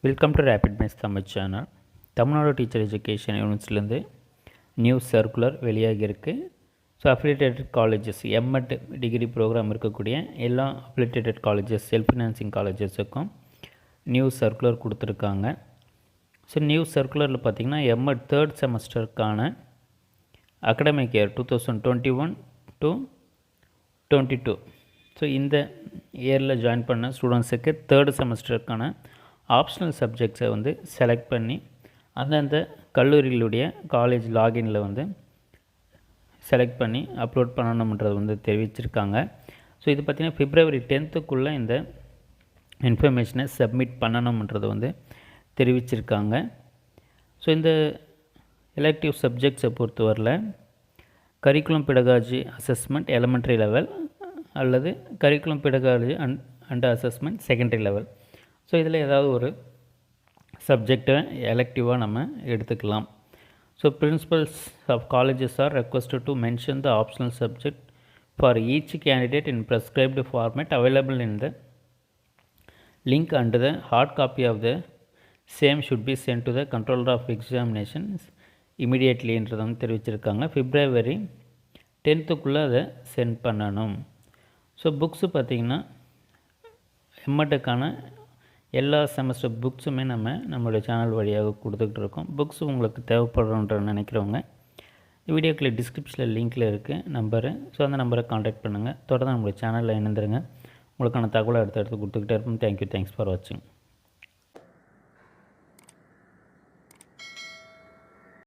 Welcome to rapid maths Tamil channel. Tamil Nadu teacher education யூனிவர்சிட்டிலேருந்து new circular வெளியாகி இருக்குது. So affiliated colleges M.Ed degree program இருக்கக்கூடிய எல்லா அஃபிலியேட்டட் காலேஜஸ் செல்ஃப் ஃபினான்சிங் காலேஜஸுக்கும் new circular கொடுத்துருக்காங்க. ஸோ நியூ சர்க்குலரில் பார்த்திங்கன்னா M.Ed தேர்ட் செமஸ்டருக்கான அகடமிக் இயர் 2021-22 ஸோ இந்த இயரில் ஜாயின் பண்ண ஸ்டூடெண்ட்ஸுக்கு தேர்டு செமஸ்டருக்கான ஆப்ஷனல் சப்ஜெக்ட்ஸை வந்து செலக்ட் பண்ணி அந்தந்த கல்லூரிகளுடைய காலேஜ் லாகினில் வந்து செலக்ட் பண்ணி அப்லோட் பண்ணணுன்றது வந்து தெரிவிச்சிருக்காங்க. ஸோ இது பார்த்திங்கன்னா February 10th இந்த இன்ஃபர்மேஷனை சப்மிட் பண்ணணுன்றது வந்து தெரிவிச்சிருக்காங்க. ஸோ இந்த எலெக்டிவ் சப்ஜெக்ட்ஸை பொறுத்தவரையில் curriculum pedagogy assessment elementary level அல்லது curriculum pedagogy and assessment secondary level. So இதில் ஏதாவது ஒரு சப்ஜெக்டை எலெக்டிவாக நம்ம எடுத்துக்கலாம். So principals of colleges are requested to mention the optional subject for each candidate in prescribed format available in the link and the hard copy of the same should be sent to the controller of examinations இமீடியட்லின்றதை வந்து தெரிவிச்சிருக்காங்க. February 10th அதை send பண்ணணும். So books பார்த்திங்கன்னா M.Edக்கான எல்லா semester புக்ஸுமே நம்மளுடைய channel வழியாக கொடுத்துக்கிட்டு இருக்கோம். புக்ஸ் உங்களுக்கு தேவைப்படுறோன்ற நினைக்கிறவங்க வீடியோக்கில் டிஸ்கிரிப்ஷனில் லிங்க்கில் இருக்குது நம்பரு. ஸோ அந்த நம்பரை கான்டாக்ட் பண்ணுங்கள். தொடர்ந்து நம்மளுடைய சேனலில் இணைந்துருங்க. உங்களுக்கான தகவலை அடுத்தடுத்து கொடுத்துக்கிட்டே இருப்போம். தேங்க்யூ. தேங்க்ஸ் ஃபார் வாட்சிங்.